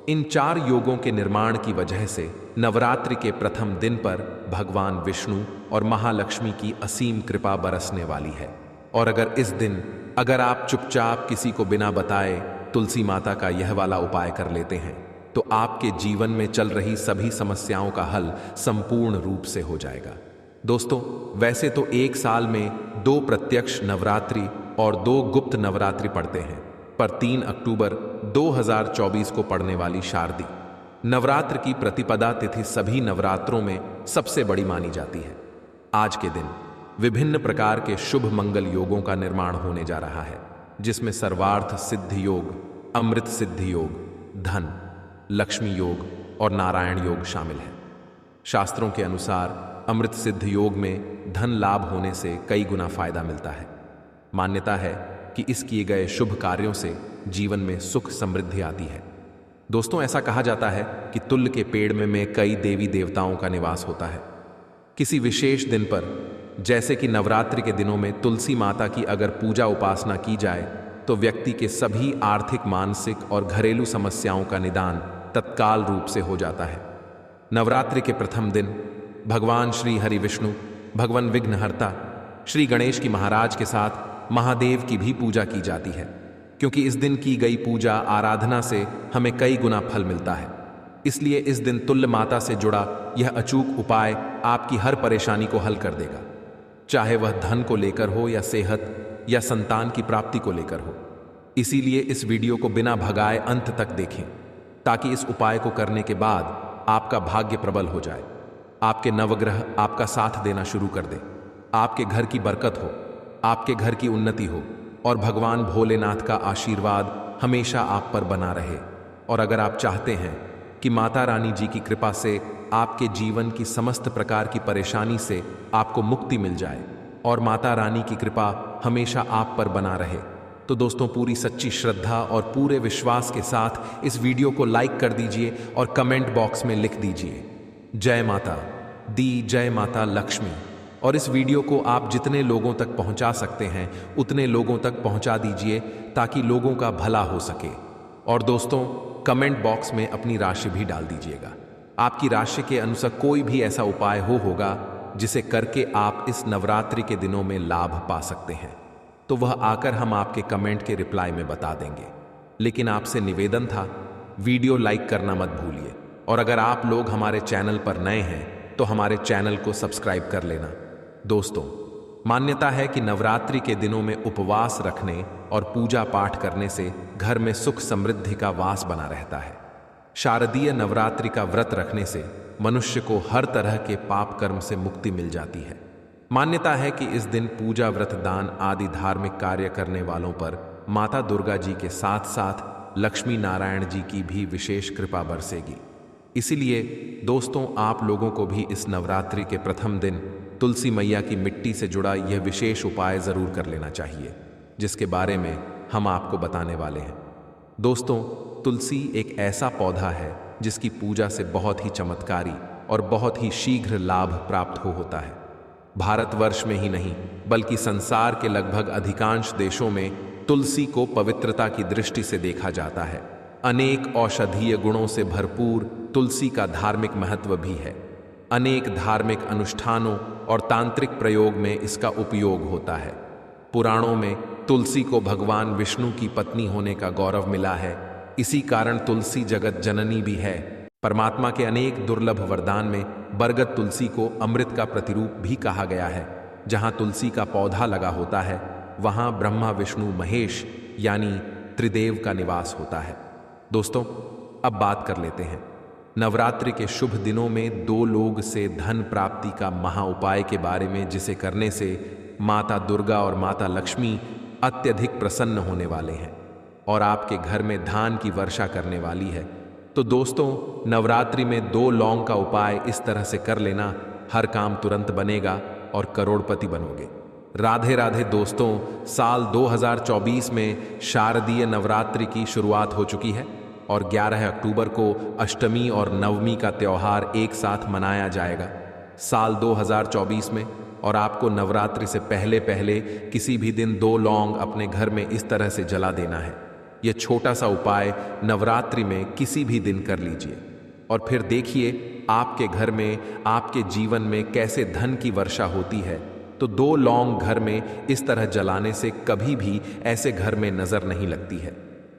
इन 4 योगों के निर्माण की वजह से नवरात्रि के प्रथम दिन पर भगवान विष्णु और महालक्ष्मी की असीम कृपा बरसने वाली है। और अगर इस दिन अगर आप चुपचाप किसी को बिना बताए तुलसी माता का यह वाला उपाय कर लेते हैं, तो आपके जीवन में चल रही सभी समस्याओं का हल संपूर्ण रूप से हो जाएगा। दोस्तों, वैसे तो एक साल में 2 प्रत्यक्ष नवरात्रि और 2 गुप्त नवरात्रि पड़ते हैं, पर 3 अक्टूबर 2024 को पड़ने वाली शारदी नवरात्र की प्रतिपदा तिथि सभी नवरात्रों में सबसे बड़ी मानी जाती है। आज के दिन विभिन्न प्रकार के शुभ मंगल योगों का निर्माण होने जा रहा है, जिसमें सर्वार्थ सिद्ध योग, अमृत सिद्ध योग, धन लक्ष्मी योग और नारायण योग शामिल है। शास्त्रों के अनुसार अमृत सिद्ध योग में धन लाभ होने से कई गुना फायदा मिलता है। मान्यता है कि इस किए गए शुभ कार्यों से जीवन में सुख समृद्धि आती है। दोस्तों, ऐसा कहा जाता है कि तुल्य के पेड़ में कई देवी देवताओं का निवास होता है। किसी विशेष दिन पर, जैसे कि नवरात्रि के दिनों में तुलसी माता की अगर पूजा उपासना की जाए, तो व्यक्ति के सभी आर्थिक, मानसिक और घरेलू समस्याओं का निदान तत्काल रूप से हो जाता है। नवरात्रि के प्रथम दिन भगवान श्री हरि विष्णु, भगवान विघ्नहर्ता श्री गणेश की महाराज के साथ महादेव की भी पूजा की जाती है, क्योंकि इस दिन की गई पूजा आराधना से हमें कई गुना फल मिलता है। इसलिए इस दिन तुल्य माता से जुड़ा यह अचूक उपाय आपकी हर परेशानी को हल कर देगा, चाहे वह धन को लेकर हो या सेहत या संतान की प्राप्ति को लेकर हो। इसीलिए इस वीडियो को बिना भगाए अंत तक देखें, ताकि इस उपाय को करने के बाद आपका भाग्य प्रबल हो जाए, आपके नवग्रह आपका साथ देना शुरू कर दे, आपके घर की बरकत हो, आपके घर की उन्नति हो और भगवान भोलेनाथ का आशीर्वाद हमेशा आप पर बना रहे। और अगर आप चाहते हैं कि माता रानी जी की कृपा से आपके जीवन की समस्त प्रकार की परेशानी से आपको मुक्ति मिल जाए और माता रानी की कृपा हमेशा आप पर बना रहे। तो दोस्तों, पूरी सच्ची श्रद्धा और पूरे विश्वास के साथ इस वीडियो को लाइक कर दीजिए और कमेंट बॉक्स में लिख दीजिए जय माता दी, जय माता लक्ष्मी। और इस वीडियो को आप जितने लोगों तक पहुंचा सकते हैं उतने लोगों तक पहुंचा दीजिए ताकि लोगों का भला हो सके। और दोस्तों, कमेंट बॉक्स में अपनी राशि भी डाल दीजिएगा। आपकी राशि के अनुसार कोई भी ऐसा उपाय होगा जिसे करके आप इस नवरात्रि के दिनों में लाभ पा सकते हैं, तो वह आकर हम आपके कमेंट के रिप्लाई में बता देंगे। लेकिन आपसे निवेदन था, वीडियो लाइक करना मत भूलिए। और अगर आप लोग हमारे चैनल पर नए हैं तो हमारे चैनल को सब्सक्राइब कर लेना। दोस्तों, मान्यता है कि नवरात्रि के दिनों में उपवास रखने और पूजा पाठ करने से घर में सुख समृद्धि का वास बना रहता है। शारदीय नवरात्रि का व्रत रखने से मनुष्य को हर तरह के पाप कर्म से मुक्ति मिल जाती है। मान्यता है कि इस दिन पूजा, व्रत, दान आदि धार्मिक कार्य करने वालों पर माता दुर्गा जी के साथ साथ लक्ष्मी नारायण जी की भी विशेष कृपा बरसेगी। इसीलिए दोस्तों, आप लोगों को भी इस नवरात्रि के प्रथम दिन तुलसी मैया की मिट्टी से जुड़ा यह विशेष उपाय जरूर कर लेना चाहिए, जिसके बारे में हम आपको बताने वाले हैं। दोस्तों, तुलसी एक ऐसा पौधा है जिसकी पूजा से बहुत ही चमत्कारी और बहुत ही शीघ्र लाभ प्राप्त होता है। भारतवर्ष में ही नहीं बल्कि संसार के लगभग अधिकांश देशों में तुलसी को पवित्रता की दृष्टि से देखा जाता है। अनेक औषधीय गुणों से भरपूर तुलसी का धार्मिक महत्व भी है। अनेक धार्मिक अनुष्ठानों और तांत्रिक प्रयोग में इसका उपयोग होता है। पुराणों में तुलसी को भगवान विष्णु की पत्नी होने का गौरव मिला है। इसी कारण तुलसी जगत जननी भी है। परमात्मा के अनेक दुर्लभ वरदान में बरगद तुलसी को अमृत का प्रतिरूप भी कहा गया है। जहां तुलसी का पौधा लगा होता है वहां ब्रह्मा, विष्णु, महेश यानी त्रिदेव का निवास होता है। दोस्तों, अब बात कर लेते हैं नवरात्रि के शुभ दिनों में 2 लोग से धन प्राप्ति का महा उपाय के बारे में, जिसे करने से माता दुर्गा और माता लक्ष्मी अत्यधिक प्रसन्न होने वाले हैं और आपके घर में धान की वर्षा करने वाली है। तो दोस्तों, नवरात्रि में 2 लौंग का उपाय इस तरह से कर लेना, हर काम तुरंत बनेगा और करोड़पति बनोगे। राधे राधे दोस्तों, साल 2024 में शारदीय नवरात्रि की शुरुआत हो चुकी है और 11 अक्टूबर को अष्टमी और नवमी का त्यौहार एक साथ मनाया जाएगा साल 2024 में। और आपको नवरात्रि से पहले पहले किसी भी दिन 2 लौंग अपने घर में इस तरह से जला देना है। यह छोटा सा उपाय नवरात्रि में किसी भी दिन कर लीजिए और फिर देखिए आपके घर में, आपके जीवन में कैसे धन की वर्षा होती है। तो 2 लौंग घर में इस तरह जलाने से कभी भी ऐसे घर में नजर नहीं लगती है,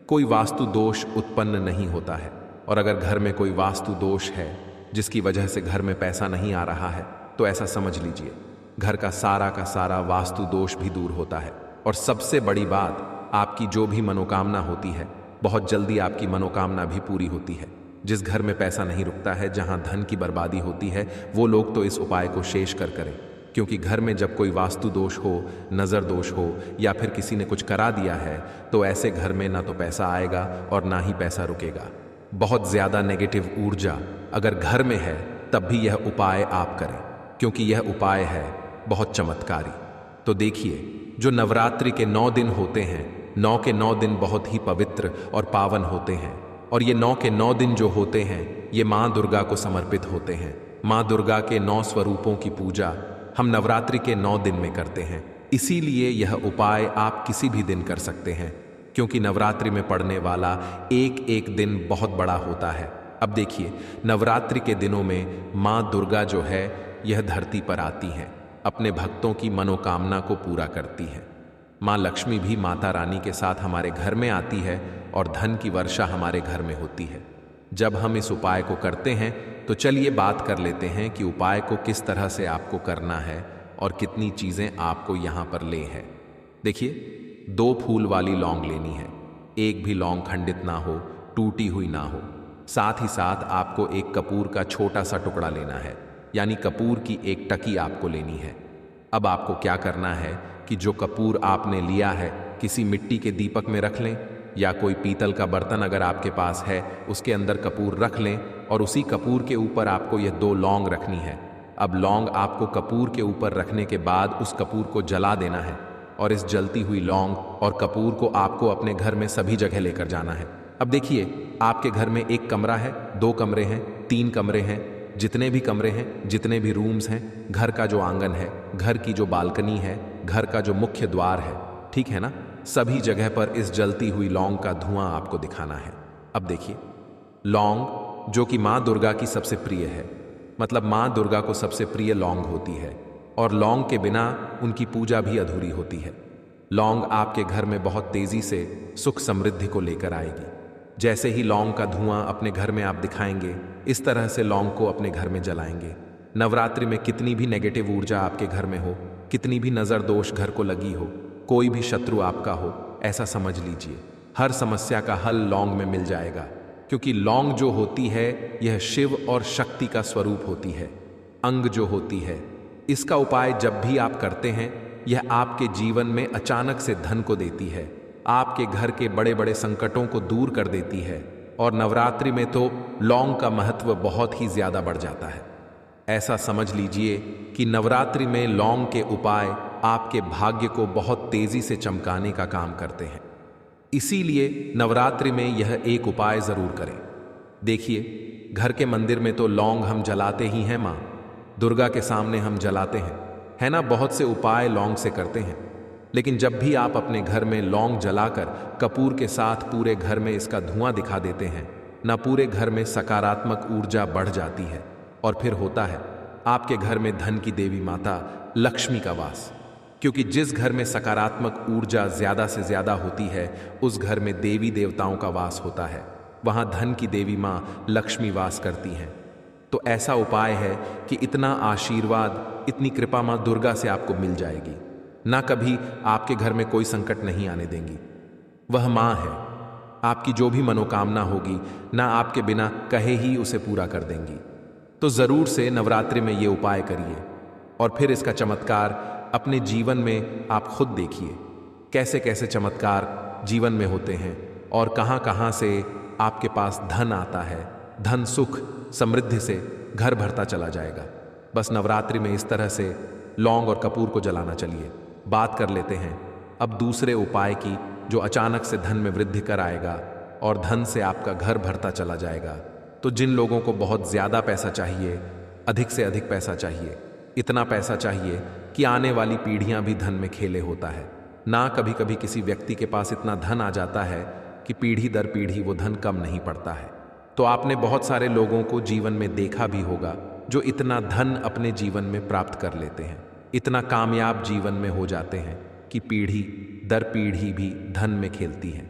कोई वास्तु दोष उत्पन्न नहीं होता है। और अगर घर में कोई वास्तु दोष है जिसकी वजह से घर में पैसा नहीं आ रहा है तो ऐसा समझ लीजिए घर का सारा वास्तु दोष भी दूर होता है। और सबसे बड़ी बात, आपकी जो भी मनोकामना होती है बहुत जल्दी आपकी मनोकामना भी पूरी होती है। जिस घर में पैसा नहीं रुकता है, जहां धन की बर्बादी होती है, वो लोग तो इस उपाय को शेष कर करें, क्योंकि घर में जब कोई वास्तु दोष हो, नज़र दोष हो या फिर किसी ने कुछ करा दिया है तो ऐसे घर में ना तो पैसा आएगा और ना ही पैसा रुकेगा। बहुत ज़्यादा नेगेटिव ऊर्जा अगर घर में है तब भी यह उपाय आप करें, क्योंकि यह उपाय है बहुत चमत्कारी। तो देखिए, जो नवरात्रि के 9 दिन होते हैं, 9 के 9 दिन बहुत ही पवित्र और पावन होते हैं। और ये 9 के 9 दिन जो होते हैं ये माँ दुर्गा को समर्पित होते हैं। माँ दुर्गा के 9 स्वरूपों की पूजा हम नवरात्रि के 9 दिन में करते हैं। इसीलिए यह उपाय आप किसी भी दिन कर सकते हैं, क्योंकि नवरात्रि में पड़ने वाला एक एक दिन बहुत बड़ा होता है। अब देखिए, नवरात्रि के दिनों में माँ दुर्गा जो है यह धरती पर आती हैं, अपने भक्तों की मनोकामना को पूरा करती हैं। माँ लक्ष्मी भी माता रानी के साथ हमारे घर में आती है और धन की वर्षा हमारे घर में होती है। जब हम इस उपाय को करते हैं तो चलिए बात कर लेते हैं कि उपाय को किस तरह से आपको करना है और कितनी चीज़ें आपको यहाँ पर ले है। देखिए, 2 फूल वाली लौंग लेनी है। एक भी लौंग खंडित ना हो, टूटी हुई ना हो। साथ ही साथ आपको एक कपूर का छोटा सा टुकड़ा लेना है, यानी कपूर की एक टकी आपको लेनी है। अब आपको क्या करना है कि जो कपूर आपने लिया है किसी मिट्टी के दीपक में रख लें, या कोई पीतल का बर्तन अगर आपके पास है उसके अंदर कपूर रख लें और उसी कपूर के ऊपर आपको यह 2 लौंग रखनी है। अब लौंग आपको कपूर के ऊपर रखने के बाद उस कपूर को जला देना है और इस जलती हुई लौंग और कपूर को आपको अपने घर में सभी जगह लेकर जाना है। अब देखिए, आपके घर में 1 कमरा है, 2 कमरे हैं, 3 कमरे हैं, जितने भी कमरे हैं, जितने भी रूम्स हैं, घर का जो आंगन है, घर की जो बालकनी है, घर का जो मुख्य द्वार है, ठीक है ना, सभी जगह पर इस जलती हुई लौंग का धुआं आपको दिखाना है। अब देखिए, लौंग जो कि माँ दुर्गा की सबसे प्रिय है, मतलब माँ दुर्गा को सबसे प्रिय लौंग होती है और लौंग के बिना उनकी पूजा भी अधूरी होती है। लौंग आपके घर में बहुत तेजी से सुख समृद्धि को लेकर आएगी। जैसे ही लौंग का धुआं अपने घर में आप दिखाएंगे, इस तरह से लौंग को अपने घर में जलाएंगे। नवरात्रि में कितनी भी नेगेटिव ऊर्जा आपके घर में हो, कितनी भी नज़र दोष घर को लगी हो, कोई भी शत्रु आपका हो, ऐसा समझ लीजिए हर समस्या का हल लौंग में मिल जाएगा। क्योंकि लौंग जो होती है यह शिव और शक्ति का स्वरूप होती है, अंग जो होती है। इसका उपाय जब भी आप करते हैं, यह आपके जीवन में अचानक से धन को देती है, आपके घर के बड़े बड़े संकटों को दूर कर देती है। और नवरात्रि में तो लौंग का महत्व बहुत ही ज्यादा बढ़ जाता है। ऐसा समझ लीजिए कि नवरात्रि में लौंग के उपाय आपके भाग्य को बहुत तेजी से चमकाने का काम करते हैं। इसीलिए नवरात्रि में यह एक उपाय जरूर करें। देखिए, घर के मंदिर में तो लौंग हम जलाते ही हैं, माँ दुर्गा के सामने हम जलाते हैं, है ना। बहुत से उपाय लौंग से करते हैं, लेकिन जब भी आप अपने घर में लौंग जलाकर कपूर के साथ पूरे घर में इसका धुआं दिखा देते हैं ना, पूरे घर में सकारात्मक ऊर्जा बढ़ जाती है और फिर होता है आपके घर में धन की देवी माता लक्ष्मी का वास। क्योंकि जिस घर में सकारात्मक ऊर्जा ज्यादा से ज्यादा होती है, उस घर में देवी देवताओं का वास होता है, वहां धन की देवी माँ लक्ष्मी वास करती हैं। तो ऐसा उपाय है कि इतना आशीर्वाद, इतनी कृपा माँ दुर्गा से आपको मिल जाएगी, ना कभी आपके घर में कोई संकट नहीं आने देंगी। वह माँ है, आपकी जो भी मनोकामना होगी ना आपके बिना कहे ही उसे पूरा कर देंगी। तो जरूर से नवरात्रि में ये उपाय करिए और फिर इसका चमत्कार अपने जीवन में आप खुद देखिए, कैसे कैसे चमत्कार जीवन में होते हैं और कहाँ कहाँ से आपके पास धन आता है, धन सुख समृद्धि से घर भरता चला जाएगा। बस नवरात्रि में इस तरह से लौंग और कपूर को जलाना। चलिए बात कर लेते हैं अब दूसरे उपाय की, जो अचानक से धन में वृद्धि कर आएगा और धन से आपका घर भरता चला जाएगा। तो जिन लोगों को बहुत ज्यादा पैसा चाहिए, अधिक से अधिक पैसा चाहिए, इतना पैसा चाहिए कि आने वाली पीढ़ियां भी धन में खेले होता है ना, कभी कभी किसी व्यक्ति के पास इतना धन आ जाता है कि पीढ़ी दर पीढ़ी वो धन कम नहीं पड़ता है। तो आपने बहुत सारे लोगों को जीवन में देखा भी होगा जो इतना धन अपने जीवन में प्राप्त कर लेते हैं, इतना कामयाब जीवन में हो जाते हैं कि पीढ़ी दर पीढ़ी भी धन में खेलती है।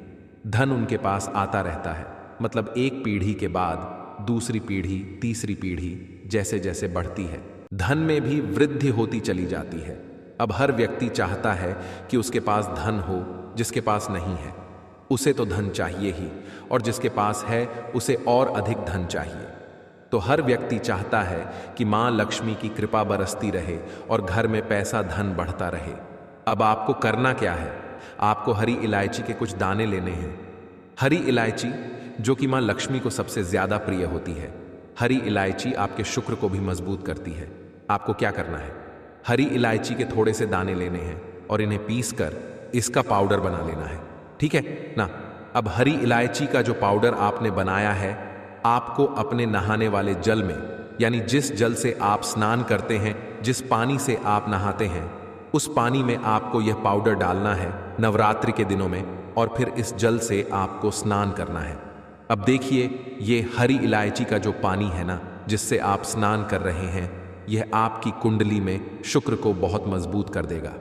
धन उनके पास आता रहता है, मतलब एक पीढ़ी के बाद दूसरी पीढ़ी, तीसरी पीढ़ी जैसे जैसे बढ़ती है, धन में भी वृद्धि होती चली जाती है। अब हर व्यक्ति चाहता है कि उसके पास धन हो, जिसके पास नहीं है उसे तो धन चाहिए ही, और जिसके पास है उसे और अधिक धन चाहिए। तो हर व्यक्ति चाहता है कि माँ लक्ष्मी की कृपा बरसती रहे और घर में पैसा धन बढ़ता रहे। अब आपको करना क्या है, आपको हरी इलायची के कुछ दाने लेने हैं। हरी इलायची जो कि माँ लक्ष्मी को सबसे ज्यादा प्रिय होती है। हरी इलायची आपके शुक्र को भी मजबूत करती है। आपको क्या करना है, हरी इलायची के थोड़े से दाने लेने हैं और इन्हें पीसकर इसका पाउडर बना लेना है, ठीक है ना। अब हरी इलायची का जो पाउडर आपने बनाया है, आपको अपने नहाने वाले जल में, यानी जिस जल से आप स्नान करते हैं, जिस पानी से आप नहाते हैं, उस पानी में आपको यह पाउडर डालना है नवरात्रि के दिनों में, और फिर इस जल से आपको स्नान करना है। अब देखिए, ये हरी इलायची का जो पानी है ना, जिससे आप स्नान कर रहे हैं, यह आपकी कुंडली में शुक्र को बहुत मजबूत कर देगा।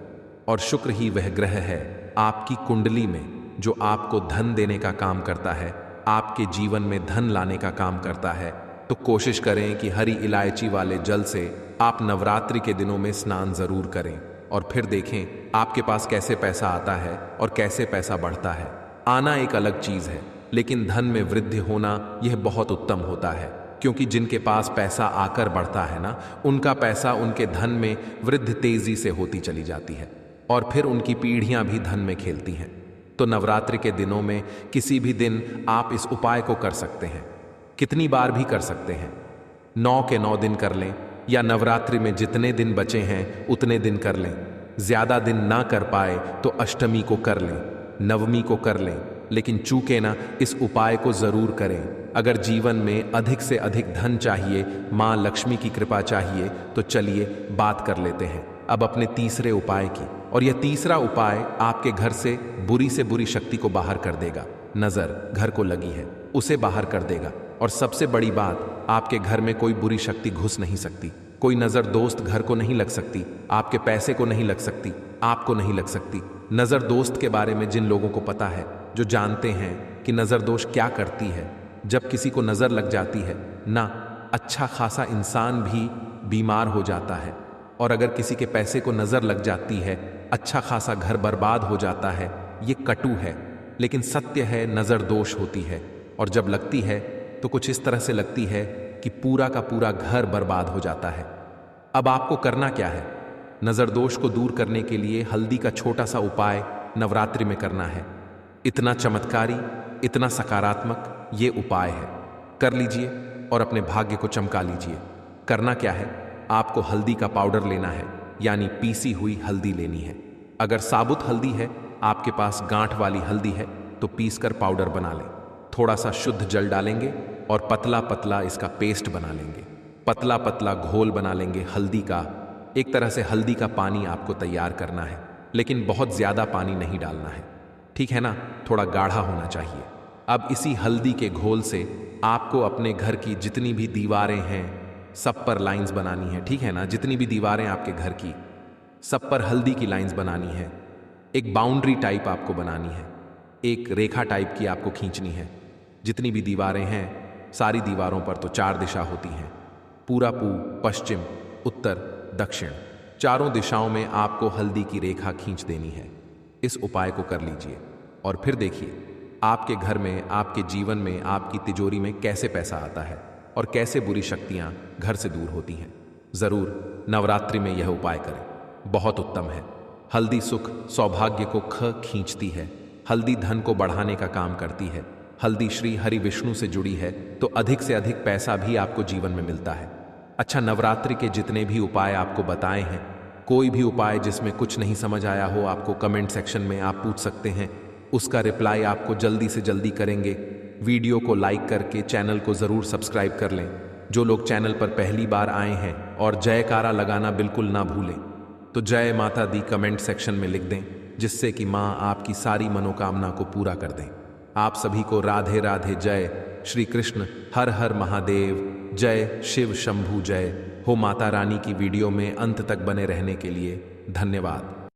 और शुक्र ही वह ग्रह है आपकी कुंडली में जो आपको धन देने का काम करता है, आपके जीवन में धन लाने का काम करता है। तो कोशिश करें कि हरी इलायची वाले जल से आप नवरात्रि के दिनों में स्नान जरूर करें और फिर देखें आपके पास कैसे पैसा आता है और कैसे पैसा बढ़ता है। आना एक अलग चीज है, लेकिन धन में वृद्धि होना यह बहुत उत्तम होता है, क्योंकि जिनके पास पैसा आकर बढ़ता है ना, उनका पैसा, उनके धन में वृद्धि तेजी से होती चली जाती है और फिर उनकी पीढ़ियां भी धन में खेलती हैं। तो नवरात्रि के दिनों में किसी भी दिन आप इस उपाय को कर सकते हैं। कितनी बार भी कर सकते हैं। 9 के 9 दिन कर लें या नवरात्रि में जितने दिन बचे हैं उतने दिन कर लें। ज्यादा दिन ना कर पाए तो अष्टमी को कर लें, नवमी को कर लें, लेकिन चूके ना इस उपाय को जरूर करें। अगर जीवन में अधिक से अधिक धन चाहिए, मां लक्ष्मी की कृपा चाहिए, तो चलिए बात कर लेते हैं अब अपने तीसरे उपाय की। और यह तीसरा उपाय आपके घर से बुरी शक्ति को बाहर कर देगा। नजर घर को लगी है, उसे बाहर कर देगा। और सबसे बड़ी बात, आपके घर में कोई बुरी शक्ति घुस नहीं सकती। कोई नजर दोस्त घर को नहीं लग सकती, आपके पैसे को नहीं लग सकती, आपको नहीं लग सकती। नजर दोस्त के बारे में जिन लोगों को पता है, जो जानते हैं कि नजर दोष क्या करती है, जब किसी को नजर लग जाती है ना, अच्छा खासा इंसान भी बीमार हो जाता है। और अगर किसी के पैसे को नजर लग जाती है, अच्छा खासा घर बर्बाद हो जाता है। ये कटु है, लेकिन सत्य है, नजर दोष होती है। और जब लगती है तो कुछ इस तरह से लगती है कि पूरा का पूरा घर बर्बाद हो जाता है। अब आपको करना क्या है? नजर दोष को दूर करने के लिए हल्दी का छोटा सा उपाय नवरात्रि में करना है। इतना चमत्कारी, इतना सकारात्मक ये उपाय है। कर लीजिए और अपने भाग्य को चमका लीजिए। करना क्या है? आपको हल्दी का पाउडर लेना है, यानी पीसी हुई हल्दी लेनी है। अगर साबुत हल्दी है, आपके पास गांठ वाली हल्दी है, तो पीस कर पाउडर बना लें। थोड़ा सा शुद्ध जल डालेंगे और पतला पतला इसका पेस्ट बना लेंगे। पतला पतला घोल बना लेंगे हल्दी का। एक तरह से हल्दी का पानी आपको तैयार करना है, लेकिन बहुत ज्यादा पानी नहीं डालना है, ठीक है ना? थोड़ा गाढ़ा होना चाहिए। अब इसी हल्दी के घोल से आपको अपने घर की जितनी भी दीवारें हैं सब पर लाइंस बनानी है, ठीक है ना? जितनी भी दीवारें आपके घर की, सब पर हल्दी की लाइंस बनानी है। एक बाउंड्री टाइप आपको बनानी है, एक रेखा टाइप की आपको खींचनी है। जितनी भी दीवारें हैं, सारी दीवारों पर तो 4 दिशा होती हैं, पूरब, पश्चिम, उत्तर, दक्षिण। चारों दिशाओं में आपको हल्दी की रेखा खींच देनी है। इस उपाय को कर लीजिए और फिर देखिए आपके घर में, आपके जीवन में, आपकी तिजोरी में कैसे पैसा आता है और कैसे बुरी शक्तियां घर से दूर होती हैं। जरूर नवरात्रि में यह उपाय करें, बहुत उत्तम है। हल्दी सुख सौभाग्य को खींचती है, हल्दी धन को बढ़ाने का काम करती है। हल्दी श्री हरि विष्णु से जुड़ी है, तो अधिक से अधिक पैसा भी आपको जीवन में मिलता है। अच्छा, नवरात्रि के जितने भी उपाय आपको बताए हैं, कोई भी उपाय जिसमें कुछ नहीं समझ आया हो, आपको कमेंट सेक्शन में आप पूछ सकते हैं। उसका रिप्लाई आपको जल्दी से जल्दी करेंगे। वीडियो को लाइक करके चैनल को जरूर सब्सक्राइब कर लें। जो लोग चैनल पर पहली बार आए हैं, और जयकारा लगाना बिल्कुल ना भूलें। तो जय माता दी कमेंट सेक्शन में लिख दें, जिससे कि माँ आपकी सारी मनोकामना को पूरा कर दें। आप सभी को राधे राधे। जय श्री कृष्ण, हर हर महादेव, जय शिव शंभु, जय हो। माता रानी की वीडियो में अंत तक बने रहने के लिए धन्यवाद।